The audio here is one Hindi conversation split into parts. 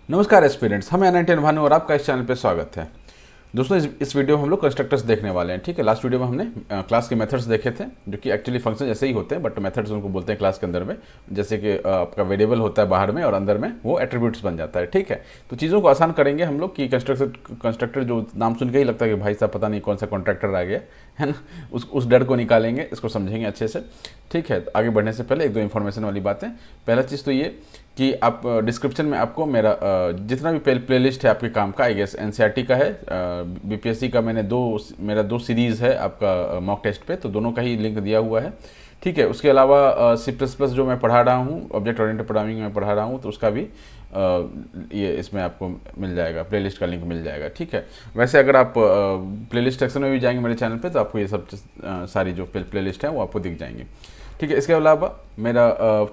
नमस्कार एस्पिरेंट्स, हम एन भानु और आपका इस चैनल पे स्वागत है। दोस्तों इस वीडियो में हम लोग कंस्ट्रक्टर्स देखने वाले हैं। ठीक है, लास्ट वीडियो में हमने क्लास के मेथड्स देखे थे, जो कि एक्चुअली फंक्शन जैसे ही होते हैं, बट मेथड्स उनको बोलते हैं क्लास के अंदर में। जैसे कि आपका वेरिएबल होता है बाहर में और अंदर में वो एट्रीब्यूट्स बन जाता है। ठीक है, तो चीज़ों को आसान करेंगे हम लोग कि कंस्ट्रक्टर जो नाम सुन के ही लगता है कि भाई साहब पता नहीं कौन सा कॉन्ट्रैक्टर आ गया है ना, उस डर को निकालेंगे, इसको समझेंगे अच्छे से। ठीक है, तो आगे बढ़ने से पहले एक दो इन्फॉर्मेशन वाली बातें। पहला चीज़ तो ये कि आप डिस्क्रिप्शन में आपको मेरा जितना भी प्लेलिस्ट है आपके काम का, आई गेस एनसीईआरटी का है, बीपीएससी का मैंने मेरा दो सीरीज़ है आपका मॉक टेस्ट पे, तो दोनों का ही लिंक दिया हुआ है। ठीक है, उसके अलावा सी प्लस प्लस जो मैं पढ़ा रहा हूँ, ऑब्जेक्ट ओरिएंटेड प्रोग्रामिंग में पढ़ा रहा हूँ, तो उसका भी ये इसमें आपको मिल जाएगा, प्लेलिस्ट का लिंक मिल जाएगा। ठीक है, वैसे अगर आप प्लेलिस्ट सेक्शन में भी जाएंगे मेरे चैनल पे, तो आपको ये सब सारी जो प्लेलिस्ट है वो आपको दिख जाएंगी। ठीक है, इसके अलावा मेरा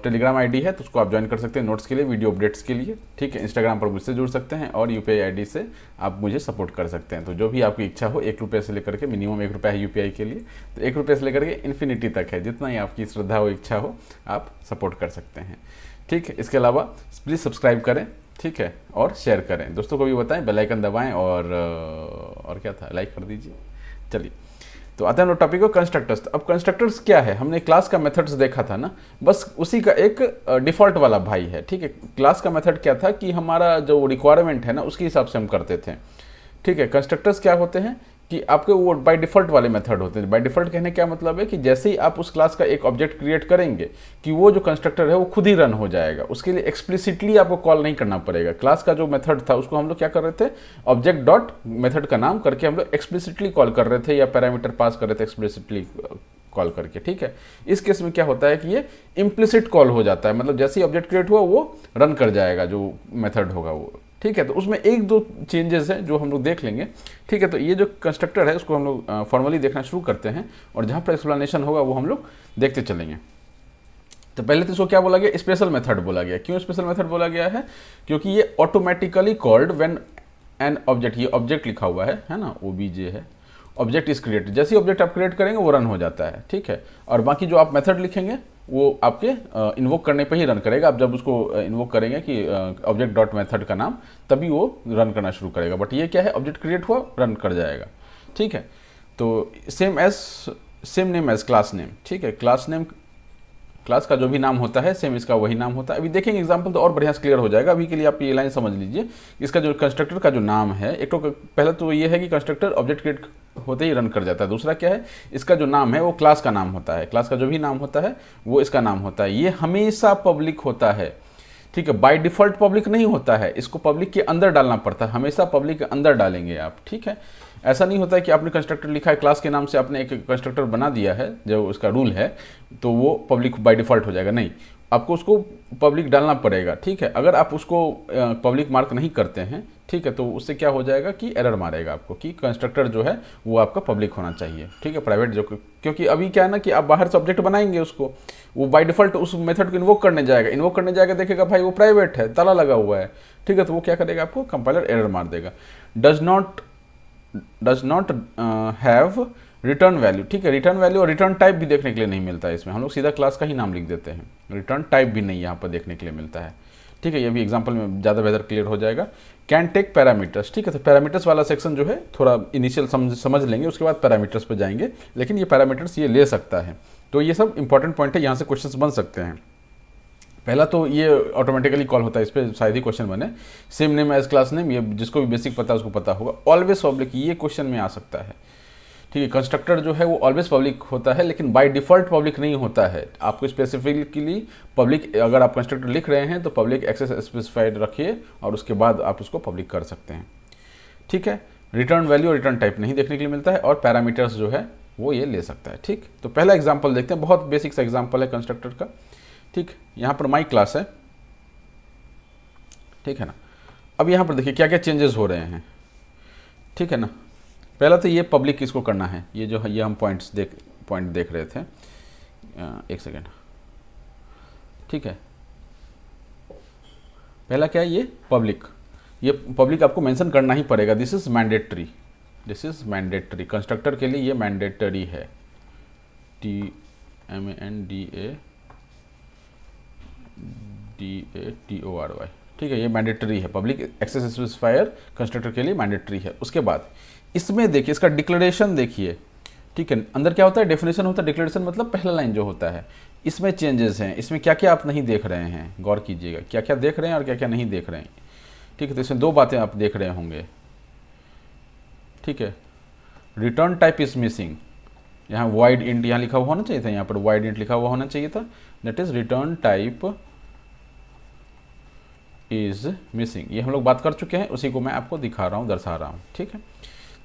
टेलीग्राम आईडी है, तो उसको आप ज्वाइन कर सकते हैं नोट्स के लिए, वीडियो अपडेट्स के लिए। ठीक है, इंस्टाग्राम पर मुझसे जुड़ सकते हैं और यूपीआई आईडी से आप मुझे सपोर्ट कर सकते हैं। तो जो भी आपकी इच्छा हो, 1 रुपये से लेकर के, मिनिमम 1 रुपया है यूपीआई के लिए, तो 1 रुपये से लेकर के इन्फिनिटी तक है, जितना ही आपकी श्रद्धा हो, इच्छा हो, आप सपोर्ट कर सकते हैं। ठीक है, इसके अलावा प्लीज़ सब्सक्राइब करें, ठीक है, और शेयर करें, दोस्तों को भी बताएं, बेल आइकन दबाएं और क्या था, लाइक कर दीजिए। चलिए, तो आते हैं लोग टॉपिक को कंस्ट्रक्टर्स। अब कंस्ट्रक्टर्स क्या है, हमने क्लास का मेथड्स देखा था ना, बस उसी का एक डिफॉल्ट वाला भाई है। ठीक है, क्लास का मेथड क्या था कि हमारा जो रिक्वायरमेंट है ना, उसके हिसाब से हम करते थे। ठीक है, कंस्ट्रक्टर्स क्या होते हैं कि आपके वो बाय डिफ़ॉल्ट वाले मेथड होते हैं। बाय डिफ़ॉल्ट कहने क्या मतलब है कि जैसे ही आप उस क्लास का एक ऑब्जेक्ट क्रिएट करेंगे कि वो जो कंस्ट्रक्टर है वो खुद ही रन हो जाएगा, उसके लिए एक्सप्लिसिटली आपको कॉल नहीं करना पड़ेगा। क्लास का जो मेथड था उसको हम लोग क्या कर रहे थे, ऑब्जेक्ट डॉट मेथड का नाम करके हम लोग एक्सप्लिसिटली कॉल कर रहे थे, या पैरामीटर पास कर रहे थे एक्सप्लिसिटली कॉल करके। ठीक है, इस केस में क्या होता है कि ये इम्प्लिसिट कॉल हो जाता है, मतलब जैसे ही ऑब्जेक्ट क्रिएट हुआ वो रन कर जाएगा जो मेथड होगा वो। ठीक है, तो उसमें एक दो चेंजेस हैं जो हम लोग देख लेंगे। ठीक है, तो ये जो कंस्ट्रक्टर है उसको हम लोग फॉर्मली देखना शुरू करते हैं, और जहाँ पर एक्सप्लेनेशन होगा वो हम लोग देखते चलेंगे। तो पहले तो इसको क्या बोला गया, स्पेशल मेथड बोला गया। क्यों स्पेशल मेथड बोला गया है, क्योंकि ये automatically called when an object, ये ऑब्जेक्ट लिखा हुआ है ना, ओबीजे है, ऑब्जेक्ट इज क्रिएटेड। जैसे ही ऑब्जेक्ट आप क्रिएट करेंगे वो रन हो जाता है। ठीक है, और बाकी जो आप मेथड लिखेंगे वो आपके इन्वोक करने पे ही रन करेगा। आप जब उसको इन्वोक करेंगे कि ऑब्जेक्ट डॉट मेथड का नाम, तभी वो रन करना शुरू करेगा। बट ये क्या है, ऑब्जेक्ट क्रिएट हुआ रन कर जाएगा। ठीक है, तो same name as class name. ठीक है, क्लास नेम, क्लास का जो भी नाम होता है सेम इसका वही नाम होता है। अभी देखेंगे एग्जांपल तो और बढ़िया से क्लियर हो जाएगा। अभी के लिए आप ये लाइन समझ लीजिए, इसका जो कंस्ट्रक्टर का जो नाम है, एक तो पहले तो ये है कि कंस्ट्रक्टर ऑब्जेक्ट क्रिएट होते ही रन कर जाता है। दूसरा क्या है, इसका जो नाम है वो क्लास का नाम होता है, क्लास का जो भी नाम होता है वो इसका नाम होता है। ये हमेशा पब्लिक होता है। ठीक है, बाय डिफॉल्ट पब्लिक नहीं होता है, इसको पब्लिक के अंदर डालना पड़ता है, हमेशा पब्लिक के अंदर डालेंगे आप। ठीक है, ऐसा नहीं होता है कि आपने कंस्ट्रक्टर लिखा है क्लास के नाम से, आपने एक कंस्ट्रक्टर बना दिया है जो उसका रूल है, तो वो पब्लिक बाय डिफॉल्ट हो जाएगा। नहीं, आपको उसको पब्लिक डालना पड़ेगा। ठीक है, अगर आप उसको पब्लिक मार्क नहीं करते हैं, ठीक है, तो उससे क्या हो जाएगा कि एरर मारेगा आपको कि कंस्ट्रक्टर जो है वो आपका पब्लिक होना चाहिए। ठीक है, प्राइवेट जो, क्योंकि अभी क्या है ना कि आप बाहर से ऑब्जेक्ट बनाएंगे उसको, वो बाय डिफॉल्ट उस मेथड को इन्वोक करने जाएगा, देखेगा भाई वो प्राइवेट है, ताला लगा हुआ है। ठीक है, तो वो क्या करेगा, आपको कंपाइलर एरर मार देगा। Does not have return value. ठीक है, रिटर्न वैल्यू और रिटर्न टाइप भी देखने के लिए नहीं मिलता है इसमें, हम लोग सीधा क्लास का ही नाम लिख देते हैं, रिटर्न टाइप भी नहीं यहाँ पर देखने के लिए मिलता है। ठीक है, ये भी एग्जांपल में ज़्यादा बेहतर क्लियर हो जाएगा। Can take parameters. ठीक है, तो पैरामीटर्स वाला सेक्शन जो है थोड़ा इनिशियल समझ लेंगे, उसके बाद पैरामीटर्स पे जाएंगे, लेकिन ये पैरामीटर्स ये ले सकता है। तो ये सब इंपॉर्टेंट पॉइंट है, यहाँ से क्वेश्चंस बन सकते हैं। पहला तो ये ऑटोमेटिकली कॉल होता है, इस पर शायद ही क्वेश्चन बने। Same name as class name, ये जिसको भी बेसिक पता है उसको पता होगा। ऑलवेज पब्लिक, ये क्वेश्चन में आ सकता है। ठीक है, कंस्ट्रक्टर जो है वो ऑलवेज पब्लिक होता है, लेकिन बाय डिफॉल्ट पब्लिक नहीं होता है। आपको स्पेसिफिकली पब्लिक, अगर आप कंस्ट्रक्टर लिख रहे हैं तो पब्लिक एक्सेस स्पेसिफाइड रखिए और उसके बाद आप उसको पब्लिक कर सकते हैं। ठीक है, रिटर्न वैल्यू और रिटर्न टाइप नहीं देखने के लिए मिलता है, और पैरामीटर्स जो है वो ये ले सकता है। ठीक, तो पहला एग्जाम्पल देखते हैं, बहुत बेसिक सा एग्जाम्पल है कंस्ट्रक्टर का। ठीक, यहाँ पर माई क्लास है, ठीक है ना। अब यहाँ पर देखिए क्या क्या चेंजेस हो रहे हैं। ठीक है ना, पहला तो ये पब्लिक इसको करना है, ये जो है ये हम पॉइंट देख रहे थे। एक सेकेंड। ठीक है, पहला क्या है, ये पब्लिक आपको मेंशन करना ही पड़ेगा। दिस इज मैंडेटरी, कंस्ट्रक्टर के लिए ये मैंडेटरी है, TMANDATORY। ठीक है, ये मैंडेटरी है, पब्लिक एक्सेस स्पेसिफायर कंस्ट्रक्टर के लिए मैंडेटरी है। उसके बाद इसमें देखिए इसका डिक्लेरेशन देखिए, ठीक है, अंदर क्या होता है, डेफिनेशन होता है, डिक्लेरेशन मतलब पहला लाइन जो होता है, इसमें चेंजेस हैं, इसमें क्या क्या आप नहीं देख रहे हैं, गौर कीजिएगा क्या क्या देख रहे हैं और क्या क्या नहीं देख रहे हैं, ठीक है। तो इसमें 2 बातें आप देख रहे होंगे, ठीक है। रिटर्न टाइप इज मिसिंग, यहाँ वाइड इंट यहाँ लिखा हुआ होना चाहिए था, यहाँ पर वाइड इंट लिखा हुआ होना चाहिए था, that is return type is missing. ये हम लोग बात कर चुके हैं, उसी को मैं आपको दिखा रहा हूँ, दर्शा रहा हूँ, ठीक है।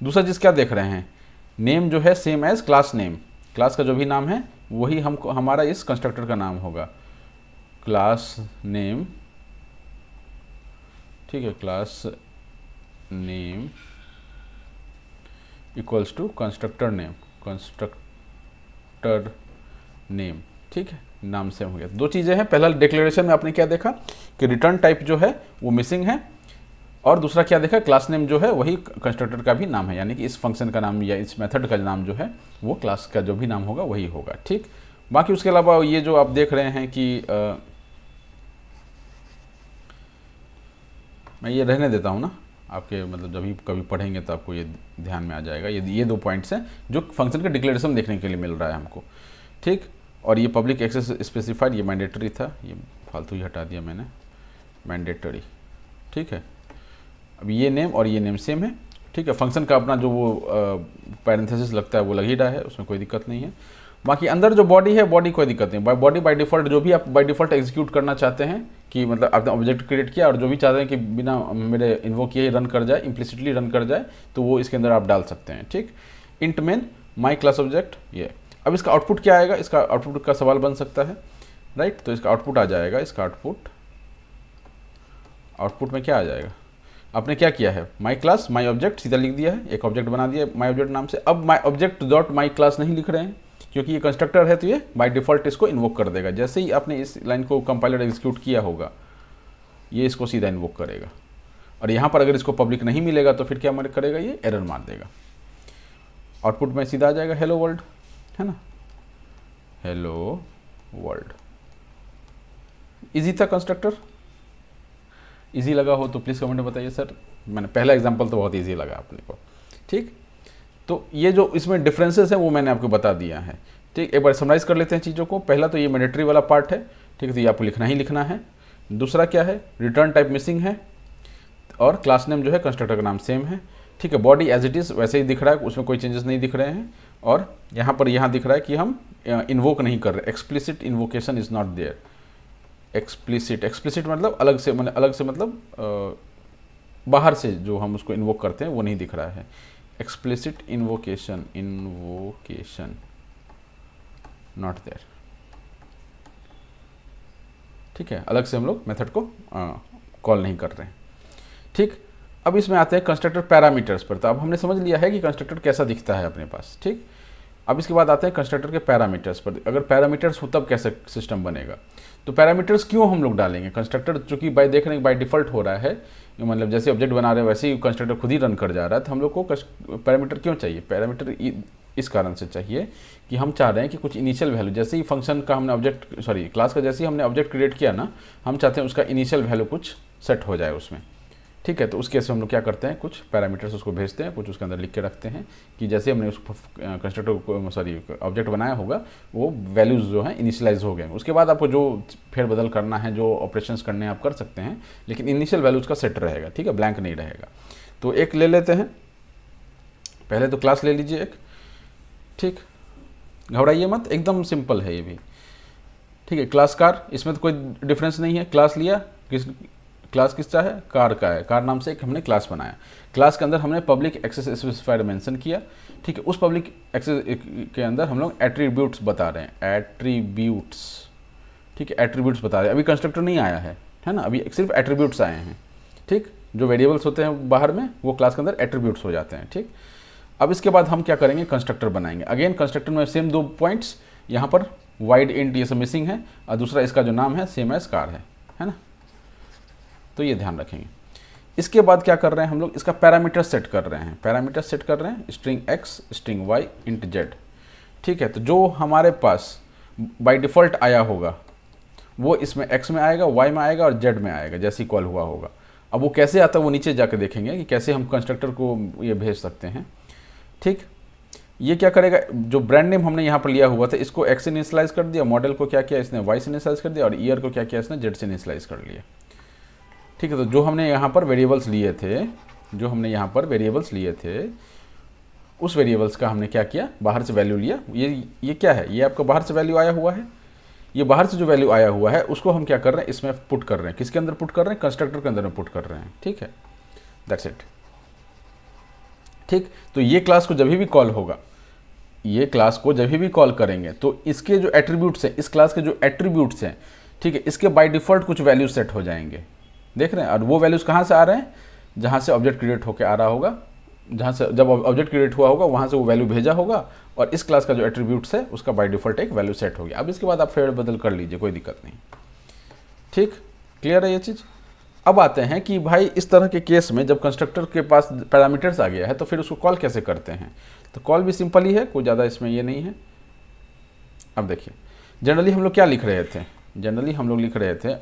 दूसरा चीज़ क्या देख रहे हैं, नेम जो है same as class name, class का जो भी नाम है वही हमको हमारा इस कंस्ट्रक्टर का नाम होगा, क्लास नेम, ठीक है, class name equals to constructor name, constructor name, ठीक है, नाम सेम हो गया। 2 चीज़ें हैं, पहला डिक्लेरेशन में आपने क्या देखा कि रिटर्न टाइप जो है वो मिसिंग है, और दूसरा क्या देखा, क्लास नेम जो है वही कंस्ट्रक्टर का भी नाम है, यानी कि इस फंक्शन का नाम या इस मेथड का नाम जो है वो क्लास का जो भी नाम होगा वही होगा, ठीक। बाकी उसके अलावा ये जो आप देख रहे हैं कि मैं ये रहने देता हूँ ना, आपके मतलब जब भी कभी पढ़ेंगे तो आपको ये ध्यान में आ जाएगा। ये 2 पॉइंट्स हैं जो फंक्शन का डिक्लेरेशन देखने के लिए मिल रहा है हमको, ठीक। और ये पब्लिक एक्सेस स्पेसिफाइड, ये मैंडेटरी था, ये फालतू ही हटा दिया मैंने, मैंडेटरी, ठीक है। अब ये नेम और ये नेम सेम है, ठीक है। फंक्शन का अपना जो वो पैरेंथेसिस लगता है वो लग ही रहा है, उसमें कोई दिक्कत नहीं है। बाकी अंदर जो बॉडी है, बॉडी कोई दिक्कत नहीं, बॉडी बाय डिफ़ॉल्ट जो भी आप बाय डिफ़ॉल्ट एग्जीक्यूट करना चाहते हैं कि मतलब आपने ऑब्जेक्ट क्रिएट किया और जो भी चाहते हैं कि बिना मेरे इन्वोक किए रन कर जाए, इम्प्लिसिटली रन कर जाए, तो वो इसके अंदर आप डाल सकते हैं, ठीक। Int main my class object, ये अब इसका आउटपुट क्या आएगा, इसका आउटपुट का सवाल बन सकता है, राइट। तो इसका आउटपुट आ जाएगा, इसका आउटपुट में क्या आ जाएगा, आपने क्या किया है, माई क्लास माई ऑब्जेक्ट सीधा लिख दिया है, एक ऑब्जेक्ट बना दिया माई ऑब्जेक्ट नाम से। अब माई ऑब्जेक्ट डॉट माई क्लास नहीं लिख रहे हैं क्योंकि ये कंस्ट्रक्टर है, तो ये बाय डिफ़ॉल्ट इसको इन्वोक कर देगा। जैसे ही आपने इस लाइन को कंपाइलर एग्जीक्यूट किया होगा, ये इसको सीधा इन्वोक करेगा, और यहाँ पर अगर इसको पब्लिक नहीं मिलेगा तो फिर क्या करेगा, ये एरर मार देगा। आउटपुट में सीधा आ जाएगा हेलो वर्ल्ड, है ना, हेलो वर्ल्ड। इजी था कंस्ट्रक्टर, इजी लगा हो तो प्लीज़ कमेंट में बताइए सर, मैंने पहला एग्जांपल तो बहुत इजी लगा अपने को, ठीक। तो ये जो इसमें डिफरेंसेस हैं वो मैंने आपको बता दिया है, ठीक। एक बार समराइज़ कर लेते हैं चीज़ों को। पहला तो ये मैंडेटरी वाला पार्ट है, ठीक है, तो ये आपको लिखना ही लिखना है। दूसरा क्या है, रिटर्न टाइप मिसिंग है, और क्लास नेम जो है कंस्ट्रक्टर का नाम सेम है, ठीक है। बॉडी एज इट इज़ वैसे ही दिख रहा है, उसमें कोई चेंजेस नहीं दिख रहे हैं। और यहाँ पर दिख रहा है कि हम इन्वोक नहीं कर रहे, explicit invocation is not there. Explicit मतलब अलग से मतलब बाहर से जो हम उसको इन्वोक करते हैं वो नहीं दिख रहा है। एक्सप्लिसिट इन्वोकेशन नॉट देयर, ठीक है, अलग से हम लोग मेथड को कॉल नहीं कर रहे हैं, ठीक। अब इसमें आते हैं कंस्ट्रक्टर पैरामीटर्स पर। तो अब हमने समझ लिया है कि कंस्ट्रक्टर कैसा दिखता है अपने पास, ठीक। अब इसके बाद आते हैं कंस्ट्रक्टर के पैरामीटर्स पर। अगर पैरामीटर्स हो तब कैसे सिस्टम बनेगा, तो पैरामीटर्स क्यों हम लोग डालेंगे, कंस्ट्रक्टर चूंकि देख रहे हैं बाय डिफ़ॉल्ट हो रहा है, मतलब जैसे ऑब्जेक्ट बना रहे हैं वैसे ही कंस्ट्रक्टर खुद ही रन कर जा रहा है, तो हम लोग को पैरामीटर क्यों चाहिए, पैरामीटर इस कारण से चाहिए कि हम चाह रहे हैं कि कुछ इनिशियल वैल्यू, जैसे ही फंक्शन का हमने क्लास का जैसे ही हमने ऑब्जेक्ट क्रिएट किया ना, हम चाहते हैं उसका इनिशियल वैल्यू कुछ सेट हो जाए उसमें, ठीक है। तो उस केस में हम लोग क्या करते हैं, कुछ पैरामीटर्स उसको भेजते हैं, कुछ उसके अंदर लिख के रखते हैं कि जैसे हमने उस कंस्ट्रक्टर को ऑब्जेक्ट बनाया होगा वो वैल्यूज़ जो हैं इनिशियलाइज हो गए। उसके बाद आपको जो फेरबदल करना है, जो ऑपरेशंस करने हैं आप कर सकते हैं, लेकिन इनिशियल वैल्यूज़ का सेट रहेगा, ठीक है, ब्लैंक नहीं रहेगा। तो एक ले लेते हैं, पहले तो क्लास ले लीजिए एक, ठीक, घबराइए मत, एकदम सिंपल है ये भी, ठीक है। क्लास कार, इसमें तो कोई डिफरेंस नहीं है, क्लास लिया, क्लास किसका है, कार का है, कार नाम से एक हमने क्लास बनाया। क्लास के अंदर हमने पब्लिक एक्सेस स्पेसिफायर मेंशन किया, ठीक है। उस पब्लिक एक्सेस के अंदर हम लोग एट्रीब्यूट्स बता रहे हैं, एट्रीब्यूट्स, ठीक है, एट्रीब्यूट्स बता रहे हैं। अभी कंस्ट्रक्टर नहीं आया है ना, अभी सिर्फ एट्रीब्यूट्स आए हैं, ठीक। जो वेरिएबल्स होते हैं बाहर में वो क्लास के अंदर एट्रीब्यूट्स हो जाते हैं, ठीक। अब इसके बाद हम क्या करेंगे, कंस्ट्रक्टर बनाएंगे। अगेन कंस्ट्रक्टर में सेम 2 पॉइंट्स, यहाँ पर वाइड इंट ये सब मिसिंग है, और दूसरा इसका जो नाम है सेम एज कार है ना, तो ये ध्यान रखेंगे। इसके बाद क्या कर रहे हैं हम लोग, इसका पैरामीटर सेट कर रहे हैं, पैरामीटर सेट कर रहे हैं string x, string y, int z, ठीक है। तो जो हमारे पास बाय डिफ़ॉल्ट आया होगा वो इसमें x में आएगा, y में आएगा और z में आएगा जैसे ही कॉल हुआ होगा। अब वो कैसे आता है वो नीचे जाकर देखेंगे कि कैसे हम कंस्ट्रक्टर को ये भेज सकते हैं। ठीक, ये क्या करेगा, जो ब्रांड नेम हमने यहाँ पर लिया हुआ था इसको x से इनिशियलाइज कर दिया, मॉडल को क्या किया इसने y से इनिशियलाइज कर दिया और ईयर को क्या किया इसने z से इनिशियलाइज कर लिया। ठीक है, तो जो हमने यहाँ पर वेरिएबल्स लिए थे, उस वेरिएबल्स का हमने क्या किया, बाहर से वैल्यू लिया। ये क्या है, ये आपका बाहर से वैल्यू आया हुआ है। ये बाहर से जो वैल्यू आया हुआ है उसको हम क्या कर रहे हैं, इसमें पुट कर रहे हैं। किसके अंदर पुट कर रहे हैं, कंस्ट्रक्टर के अंदर में पुट कर रहे हैं। ठीक है, दैट्स इट। ठीक, तो ये क्लास को जब भी कॉल होगा, ये क्लास को जब भी कॉल करेंगे तो इसके जो एट्रीब्यूट्स हैं, इस क्लास के जो एट्रीब्यूट्स हैं, ठीक है, इसके बाय डिफ़ॉल्ट कुछ वैल्यू सेट हो जाएंगे। देख रहे हैं, और वो वैल्यूज़ कहाँ से आ रहे हैं, जहाँ से ऑब्जेक्ट क्रिएट होकर आ रहा होगा, जहाँ से जब ऑब्जेक्ट क्रिएट हुआ होगा वहाँ से वो वैल्यू भेजा होगा और इस क्लास का जो एट्रीब्यूट्स है उसका बाय डिफ़ॉल्ट एक वैल्यू सेट हो गया। अब इसके बाद आप फेर बदल कर लीजिए, कोई दिक्कत नहीं। ठीक, क्लियर है ये चीज़। अब आते हैं कि भाई इस तरह के केस में जब कंस्ट्रक्टर के पास पैरामीटर्स आ गया है तो फिर उसको कॉल कैसे करते हैं। तो कॉल भी सिंपल ही है, कोई ज़्यादा इसमें ये नहीं है। अब देखिए, जनरली हम लोग क्या लिख रहे थे, जनरली हम लोग लिख रहे थे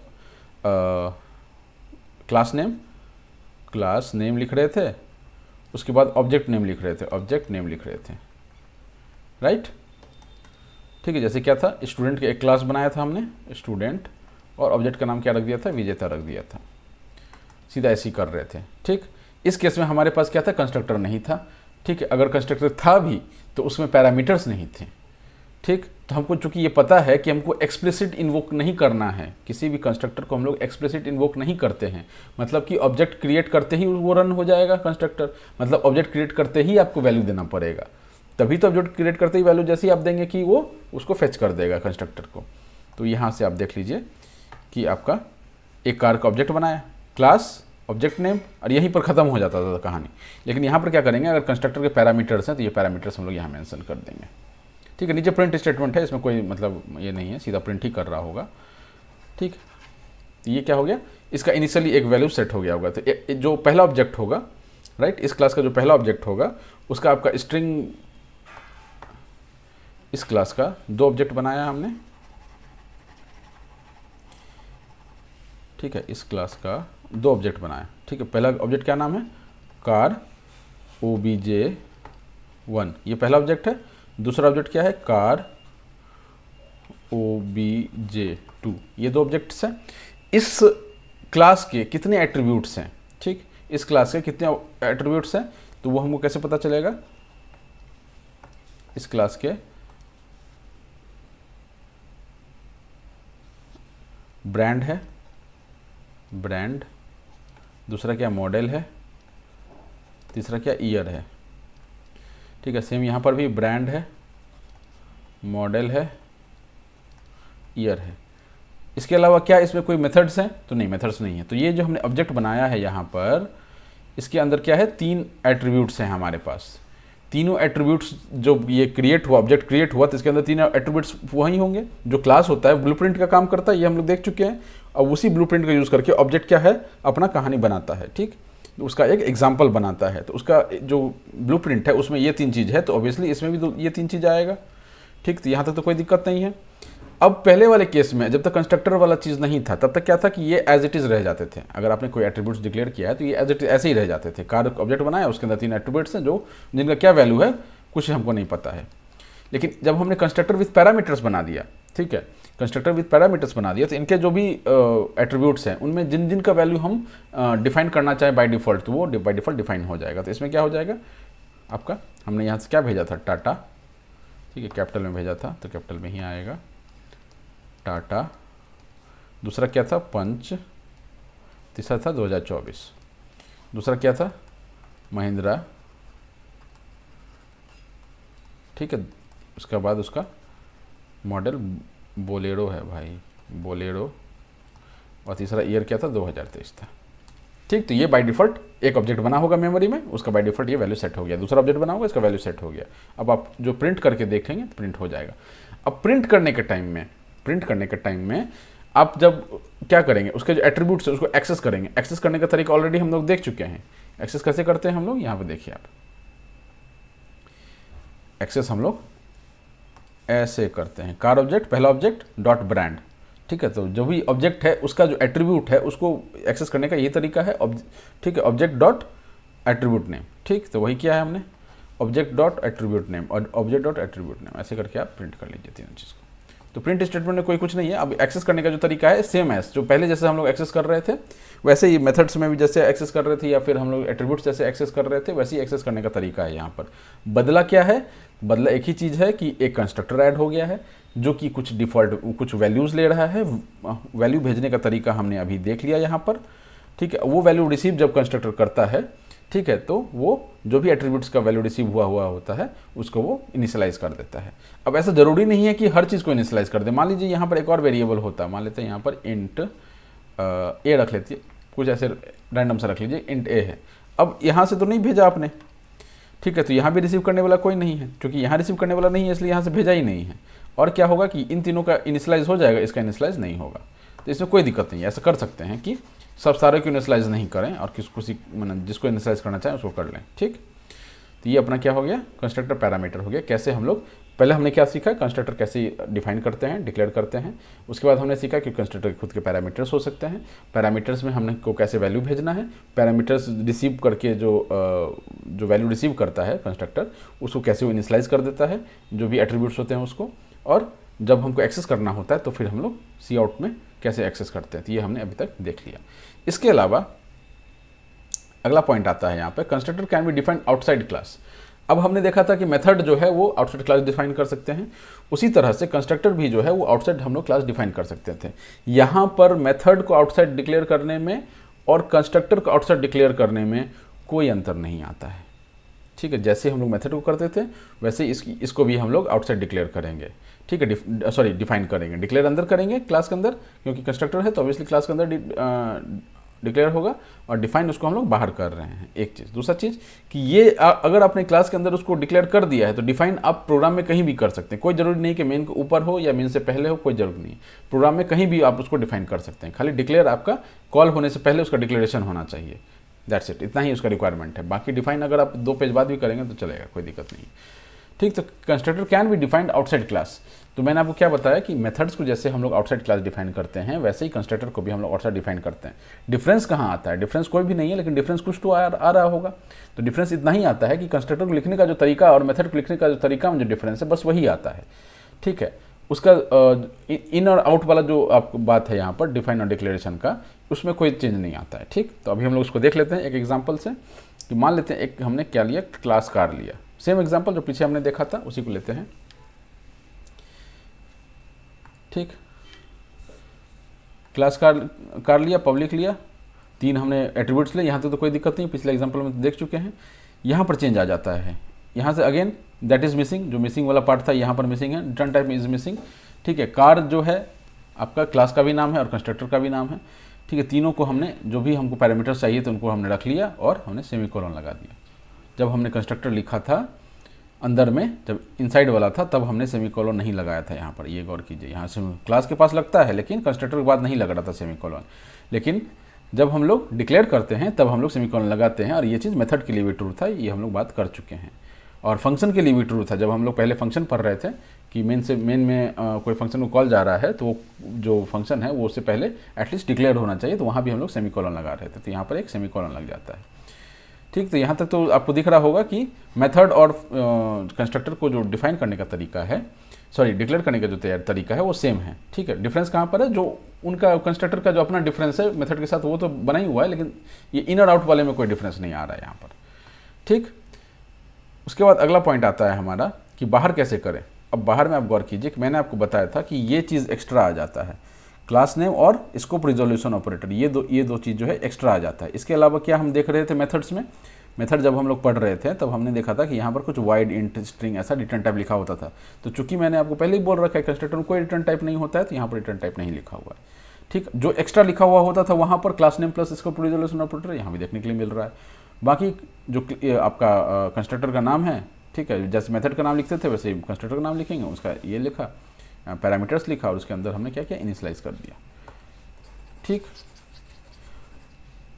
क्लास नेम लिख रहे थे, उसके बाद ऑब्जेक्ट नेम लिख रहे थे, राइट। ठीक है, जैसे क्या था, स्टूडेंट का एक क्लास बनाया था हमने, स्टूडेंट, और ऑब्जेक्ट का नाम क्या रख दिया था, विजेता रख दिया था। सीधा ऐसे ही कर रहे थे। ठीक, इस केस में हमारे पास क्या था, कंस्ट्रक्टर नहीं था। ठीक है, अगर कंस्ट्रक्टर था भी तो उसमें पैरामीटर्स नहीं थे। ठीक, तो हमको चूंकि ये पता है कि हमको एक्सप्लिसिट इन्वोक नहीं करना है, किसी भी कंस्ट्रक्टर को हम लोग एक्सप्लिसिट इन्वोक नहीं करते हैं, मतलब कि ऑब्जेक्ट क्रिएट करते ही वो रन हो जाएगा कंस्ट्रक्टर, मतलब ऑब्जेक्ट क्रिएट करते ही आपको वैल्यू देना पड़ेगा, तभी तो ऑब्जेक्ट क्रिएट करते ही वैल्यू जैसे ही आप देंगे कि वो उसको फेच कर देगा कंस्ट्रक्टर को। तो यहाँ से आप देख लीजिए कि आपका एक कार का ऑब्जेक्ट बनाया, क्लास, ऑब्जेक्ट नेम, और यहीं पर ख़त्म हो जाता था कहानी। लेकिन यहाँ पर क्या करेंगे, अगर कंस्ट्रक्टर के पैरामीटर्स हैं तो ये पैरामीटर्स हम लोग यहाँ मेंशन कर देंगे। ठीक है, नीचे प्रिंट स्टेटमेंट है, इसमें कोई मतलब ये नहीं है, सीधा प्रिंट ही कर रहा होगा। ठीक, तो ये क्या हो गया, इसका इनिशियली एक वैल्यू सेट हो गया होगा। तो जो पहला ऑब्जेक्ट होगा, राइट, इस क्लास का जो पहला ऑब्जेक्ट होगा उसका आपका स्ट्रिंग, इस क्लास का दो ऑब्जेक्ट बनाया हमने। ठीक है, इस क्लास का दो ऑब्जेक्ट बनाया। ठीक है, पहला ऑब्जेक्ट क्या नाम है, कार obj1, ये पहला ऑब्जेक्ट है। दूसरा ऑब्जेक्ट क्या है, कार obj2, ये दो ऑब्जेक्ट्स हैं। इस क्लास के कितने एट्रीब्यूट्स हैं, ठीक, इस क्लास के कितने एट्रीब्यूट्स हैं, तो वो हमको कैसे पता चलेगा, इस क्लास के ब्रांड है, ब्रांड, दूसरा क्या मॉडल है, तीसरा क्या ईयर है। ठीक है, सेम यहाँ पर भी ब्रांड है, मॉडल है, ईयर है। इसके अलावा क्या इसमें कोई मेथड्स हैं, तो नहीं, मेथड्स नहीं है। तो ये जो हमने ऑब्जेक्ट बनाया है यहाँ पर, इसके अंदर क्या है, तीन एट्रीब्यूट्स हैं हमारे पास। तीनों एट्रीब्यूट्स जो ये क्रिएट हुआ, ऑब्जेक्ट क्रिएट हुआ, तो इसके अंदर तीनों एट्रीब्यूट्स वही होंगे। जो क्लास होता है ब्लूप्रिंट का काम करता है, ये हम लोग देख चुके हैं। अब उसी ब्लूप्रिंट का यूज़ करके ऑब्जेक्ट क्या है, अपना कहानी बनाता है। ठीक, उसका एक एग्जाम्पल बनाता है। तो उसका जो ब्लूप्रिंट है उसमें ये तीन चीज़ है, तो ऑब्वियसली इसमें भी तो ये तीन चीज़ आएगा। ठीक, तो यहाँ तक तो कोई दिक्कत नहीं है। अब पहले वाले केस में जब तक कंस्ट्रक्टर वाला चीज़ नहीं था तब तक क्या था कि ये एज इट इज़ रह जाते थे। अगर आपने कोई एट्रीब्यूट्स डिक्लेयर किया है तो ये एज इट ऐसे ही रह जाते थे। कार ऑब्जेक्ट बनाया, उसके अंदर तीन एट्रीब्यूट्स हैं जो जिनका क्या वैल्यू है कुछ हमको नहीं पता है। लेकिन जब हमने कंस्ट्रक्टर विथ पैरामीटर्स बना दिया, ठीक है, कंस्ट्रक्टर विथ पैरामीटर्स बना दिया, तो इनके जो भी एट्रीब्यूट्स हैं उनमें जिन जिन का वैल्यू हम डिफाइन करना चाहें बाय डिफ़ॉल्ट, तो वो बाय डिफ़ॉल्ट डिफाइन हो जाएगा। तो इसमें क्या हो जाएगा आपका, हमने यहाँ से क्या भेजा था, टाटा, ठीक है, कैपिटल में भेजा था तो कैपिटल में ही आएगा टाटा। दूसरा क्या था, पंच। तीसरा था 2024। दूसरा क्या था, महिंद्रा। ठीक है, उसके बाद उसका मॉडल बोलेरो है भाई, बोलेरो। और तीसरा ईयर क्या था, 2023 था। ठीक, तो ये बाय डिफ़ॉल्ट एक ऑब्जेक्ट बना होगा मेमोरी में, उसका बाय डिफ़ॉल्ट ये वैल्यू सेट हो गया। दूसरा ऑब्जेक्ट बना होगा, इसका वैल्यू सेट हो गया। अब आप जो प्रिंट करके देखेंगे तो प्रिंट हो जाएगा। अब प्रिंट करने के टाइम में आप जब क्या करेंगे, उसके जो एट्रीब्यूट्स है उसको एक्सेस करेंगे। एक्सेस करने का तरीका ऑलरेडी हम लोग देख चुके हैं। एक्सेस कैसे करते हैं हम लोग, यहाँ पे देखिए आप, एक्सेस हम लोग ऐसे करते हैं। कार ऑब्जेक्ट, पहला ऑब्जेक्ट डॉट ब्रांड, ठीक है। तो जो भी ऑब्जेक्ट है उसका जो एट्रीब्यूट है उसको एक्सेस करने का ये तरीका है, ठीक है, ऑब्जेक्ट डॉट एट्रीब्यूट नेम। ठीक, तो वही किया है हमने, ऑब्जेक्ट डॉट एट्रीब्यूट नेम और ऑब्जेक्ट डॉट एट्रीब्यूट नेम, ऐसे करके आप प्रिंट कर लीजिए तीनों चीज़ को। तो प्रिंट स्टेटमेंट में कोई कुछ नहीं है। अब एक्सेस करने का जो तरीका है सेम है, जो पहले जैसे हम लोग एक्सेस कर रहे थे वैसे ही मेथड्स में भी जैसे एक्सेस कर रहे थे या फिर हम लोग एट्रीब्यूट्स जैसे एक्सेस कर रहे थे वैसे ही एक्सेस करने का तरीका है। यहाँ पर बदला क्या है, बदला एक ही चीज़ है कि एक कंस्ट्रक्टर ऐड हो गया है जो कि कुछ डिफ़ॉल्ट कुछ वैल्यूज़ ले रहा है। वैल्यू भेजने का तरीका हमने अभी देख लिया यहाँ पर, ठीक है। वो वैल्यू रिसीव जब कंस्ट्रक्टर करता है, ठीक है, तो वो जो भी एट्रीब्यूट्स का वैल्यू रिसीव हुआ होता है उसको वो इनिशियलाइज कर देता है। अब ऐसा ज़रूरी नहीं है कि हर चीज़ को इनिशियलाइज कर दे। मान लीजिए यहाँ पर एक और वेरिएबल होता है, मान लेते हैं यहाँ पर इंट ए रख लेती है, कुछ ऐसे रैंडम सा रख लीजिए, इंट ए है। अब यहाँ से तो नहीं भेजा आपने, ठीक है, तो यहाँ भी रिसीव करने वाला कोई नहीं है, क्योंकि यहाँ रिसीव करने वाला नहीं है इसलिए यहाँ से भेजा ही नहीं है। और क्या होगा कि इन तीनों का इनिशियलाइज हो जाएगा, इसका इनिशियलाइज नहीं होगा। तो इसमें कोई दिक्कत नहीं है, ऐसा कर सकते हैं कि सब सारे को इनिशियलाइज नहीं करें और मतलब जिसको इनिशियलाइज करना चाहें उसको कर लें। ठीक, तो ये अपना क्या हो गया, कंस्ट्रक्टर पैरामीटर हो गया। कैसे हम लोग, पहले हमने क्या सीखा, कंस्ट्रक्टर कैसे डिफाइन करते हैं, डिक्लेयर करते हैं। उसके बाद हमने सीखा कि कंस्ट्रक्टर खुद के पैरामीटर्स हो सकते हैं, पैरामीटर्स में हमने को कैसे वैल्यू भेजना है, पैरामीटर्स रिसीव करके जो वैल्यू रिसीव करता है कंस्ट्रक्टर उसको कैसे वो इनिशियलाइज कर देता है, जो भी एट्रीब्यूट्स होते हैं उसको, और जब हमको एक्सेस करना होता है तो फिर हम लोग सी आउट में कैसे एक्सेस करते हैं। तो ये हमने अभी तक देख लिया। इसके अलावा अगला पॉइंट आता है यहाँ पे, constructor can be defined outside class. अब हमने देखा था कि मेथड जो है वो आउटसाइड क्लास डिफाइन कर सकते हैं, उसी तरह से कंस्ट्रक्टर भी जो है वो आउटसाइड हम लोग क्लास डिफाइन कर सकते थे। यहाँ पर मेथड को आउटसाइड डिक्लेयर करने में और कंस्ट्रक्टर को आउटसाइड डिक्लेयर करने में कोई अंतर नहीं आता है। ठीक है, जैसे हम लोग मेथड को करते थे वैसे इसको भी हम लोग आउटसाइड डिक्लेयर करेंगे। ठीक है, डिफाइन करेंगे, डिक्लेयर अंदर करेंगे क्लास के अंदर, क्योंकि कंस्ट्रक्टर है तो ऑब्वियसली क्लास के अंदर डिक्लेयर होगा, और डिफाइन उसको हम लोग बाहर कर रहे हैं। एक चीज़, दूसरा चीज़ कि ये अगर आपने क्लास के अंदर उसको डिक्लेयर कर दिया है तो डिफाइन आप प्रोग्राम में कहीं भी कर सकते हैं। कोई जरूरी नहीं कि मेन के ऊपर हो या मेन से पहले हो, कोई जरूरी नहीं। प्रोग्राम में कहीं भी आप उसको डिफाइन कर सकते हैं, खाली डिक्लेयर आपका कॉल होने से पहले उसका डिक्लेरेशन होना चाहिए। दैट्स इट, इतना ही उसका रिक्वायरमेंट है। बाकी डिफाइन अगर आप 2 पेज बाद भी करेंगे तो चलेगा, कोई दिक्कत नहीं। ठीक, तो constructor can be defined outside class. तो मैंने आपको क्या बताया कि मेथड्स को जैसे हम लोग आउटसाइड क्लास डिफाइन करते हैं वैसे ही कंस्ट्रक्टर को भी हम लोग आउटसाइड डिफाइन करते हैं। डिफरेंस कहाँ आता है, डिफरेंस कोई भी नहीं है, लेकिन डिफरेंस कुछ तो आ रहा होगा। तो डिफरेंस इतना ही आता है कि कंस्ट्रक्टर को लिखने का जो तरीका और मेथड को लिखने का जो तरीका में जो डिफरेंस है बस वही आता है। ठीक है, उसका इन और आउट वाला जो आपको बात है यहाँ पर डिफाइन और डिक्लेरेशन का, उसमें कोई चेंज नहीं आता है। ठीक, तो अभी हम लोग उसको देख लेते हैं एक एग्जाम्पल से, कि मान लेते हैं एक हमने क्या लिया, क्लास कार लिया। सेम एग्जाम्पल जो पीछे हमने देखा था उसी को लेते हैं। ठीक, क्लास कार लिया, पब्लिक लिया, 3 हमने एट्रीब्यूट्स लिए। यहाँ तक तो कोई दिक्कत नहीं, पिछले एग्जाम्पल में देख चुके हैं। यहाँ पर चेंज आ जाता है, यहाँ से अगेन दैट इज मिसिंग, जो मिसिंग वाला पार्ट था यहाँ पर मिसिंग है, रिटर्न टाइप इज मिसिंग। ठीक है, कार जो है आपका क्लास का भी नाम है और कंस्ट्रक्टर का भी नाम है। ठीक है, तीनों को हमने जो भी हमको पैरामीटर्स चाहिए थे उनको हमने रख लिया और हमने सेमीकोलन लगा दिया। जब हमने कंस्ट्रक्टर लिखा था अंदर में, जब इनसाइड वाला था तब हमने सेमीकोलन नहीं लगाया था। यहाँ पर ये गौर कीजिए, यहाँ से क्लास के पास लगता है लेकिन कंस्ट्रक्टर के बाद नहीं लग रहा था सेमीकोलन। लेकिन जब हम लोग डिक्लेयर करते हैं तब हम लोग सेमीकोलन लगाते हैं, और ये चीज़ मेथड के लिए भी ट्रू था, ये हम लोग बात कर चुके हैं। और फंक्शन के लिए भी ट्रू था, जब हम लोग पहले फंक्शन पढ़ रहे थे कि मेन में कोई फंक्शन को कॉल जा रहा है तो जो फंक्शन है वो उससे पहले एटलीस्ट डिक्लेयर होना चाहिए, तो वहाँ भी हम लोग सेमीकोलन लगा रहे थे, तो यहाँ पर एक सेमीकोलन लग जाता है। ठीक, तो यहाँ तक तो आपको दिख रहा होगा कि मेथड और कंस्ट्रक्टर को जो डिफाइन करने का तरीका है, डिक्लेयर करने का जो तरीका है वो सेम है। ठीक है, डिफरेंस कहाँ पर है, जो उनका कंस्ट्रक्टर का जो अपना डिफरेंस है मेथड के साथ वो तो बना ही हुआ है, लेकिन ये इन और आउट वाले में कोई डिफरेंस नहीं आ रहा है यहाँ पर। ठीक, उसके बाद अगला पॉइंट आता है हमारा कि बाहर कैसे करें। अब बाहर में आप गौर कीजिए कि मैंने आपको बताया था कि ये चीज़ एक्स्ट्रा आ जाता है, क्लास नेम और स्कोप रिजोल्यूशन ऑपरेटर, ये दो चीज़ जो है एक्स्ट्रा आ जाता है। इसके अलावा क्या हम देख रहे थे मेथड्स में, मेथड जब हम लोग पढ़ रहे थे तब हमने देखा था कि यहाँ पर कुछ वाइड इंट स्ट्रिंग ऐसा रिटर्न टाइप लिखा होता था। तो चूंकि मैंने आपको पहले ही बोल रखा है कंस्ट्रक्टर में कोई रिटर्न टाइप नहीं होता है, तो यहाँ पर रिटर्न टाइप नहीं लिखा हुआ है। ठीक, जो एक्स्ट्रा लिखा हुआ होता था वहाँ पर class name plus scope resolution operator यहाँ भी देखने के लिए मिल रहा है। बाकी जो आपका कंस्ट्रक्टर का नाम है, ठीक है, जैसे मेथड का नाम लिखते थे वैसे कंस्ट्रक्टर का नाम लिखेंगे, उसका ये लिखा, पैरामीटर्स लिखा और उसके अंदर हमने क्या किया, इनिशियलाइज कर दिया। ठीक,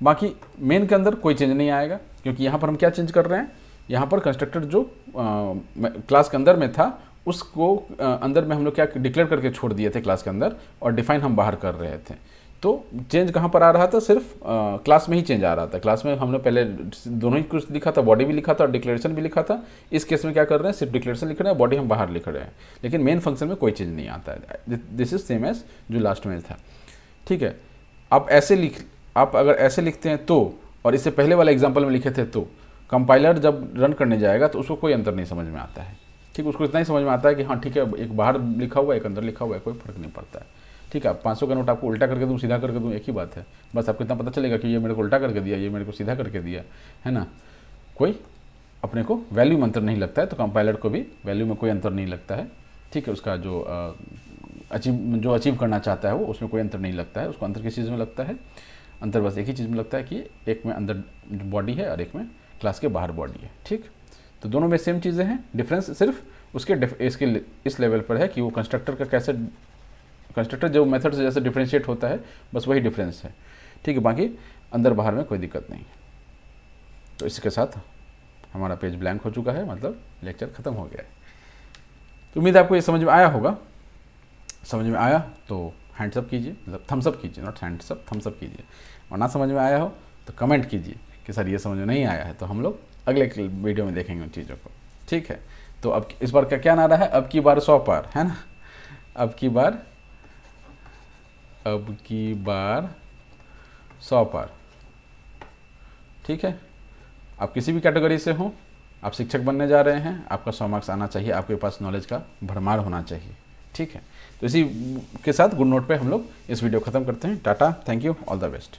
बाकी मेन के अंदर कोई चेंज नहीं आएगा, क्योंकि यहाँ पर हम क्या चेंज कर रहे हैं, यहाँ पर कंस्ट्रक्टर जो क्लास के अंदर में था उसको अंदर में हम लोग क्या डिक्लेयर करके छोड़ दिए थे क्लास के अंदर, और डिफाइन हम बाहर कर रहे थे। तो चेंज कहाँ पर आ रहा था, सिर्फ क्लास में ही चेंज आ रहा था। क्लास में हमने पहले दोनों ही कुछ लिखा था, बॉडी भी लिखा था और डिक्लेरेशन भी लिखा था। इस केस में क्या कर रहे हैं, सिर्फ डिक्लेरेशन लिख रहे हैं, बॉडी हम बाहर लिख रहे हैं, लेकिन मेन फंक्शन में कोई चेंज नहीं आता है। दिस इज सेम एज जो लास्ट में था, ठीक है। आप अगर ऐसे लिखते हैं तो, और इससे पहले वाला एग्जाम्पल में लिखे थे तो, कंपाइलर जब रन करने जाएगा तो उसको कोई अंतर नहीं समझ में आता है, ठीक। उसको इतना ही समझ में आता है कि हाँ ठीक है, एक बाहर लिखा हुआ है, एक अंदर लिखा हुआ है, कोई फर्क नहीं पड़ता है, ठीक है। 500 का नोट आपको उल्टा करके दूँ, सीधा करके दूँ, एक ही बात है। बस आपको इतना पता चलेगा कि ये मेरे को उल्टा करके दिया, ये मेरे को सीधा करके दिया, है ना। कोई अपने को वैल्यू में अंतर नहीं लगता है, तो कंपाइलर को भी वैल्यू में कोई अंतर नहीं लगता है, ठीक है। उसका जो अचीव करना चाहता है वो, उसमें कोई अंतर नहीं लगता है। उसको अंतर किस चीज़ में लगता है, अंतर बस एक ही चीज़ में लगता है कि एक में अंदर बॉडी है और एक में क्लास के बाहर बॉडी है, ठीक। तो दोनों में सेम चीज़ें हैं, डिफरेंस सिर्फ इसके इस लेवल पर है कि वो कंस्ट्रक्टर का कैसे, कंस्ट्रक्टर जो मेथड से जैसे डिफ्रेंशिएट होता है, बस वही डिफरेंस है, ठीक है। बाकी अंदर बाहर में कोई दिक्कत नहीं है। तो इसके साथ हमारा पेज ब्लैंक हो चुका है, मतलब लेक्चर ख़त्म हो गया है। तो उम्मीद है आपको ये समझ में आया होगा। समझ में आया तो हैंड्स अप कीजिए, मतलब थम्स अप कीजिए, not hands up, thumbs up कीजिए। और ना समझ में आया हो तो कमेंट कीजिए कि सर ये समझ में नहीं आया है, तो हम लोग अगले वीडियो में देखेंगे उन चीज़ों को, ठीक है। तो अब इस बार का क्या नारा है, अब की बार 100 पार, है ना। अब की बार 100 पार, ठीक है। आप किसी भी कैटेगरी से हो, आप शिक्षक बनने जा रहे हैं, आपका 100 मार्क्स आना चाहिए, आपके पास नॉलेज का भरमार होना चाहिए, ठीक है। तो इसी के साथ गुड नोट पे हम लोग इस वीडियो ख़त्म करते हैं। Tata, thank you, all the best.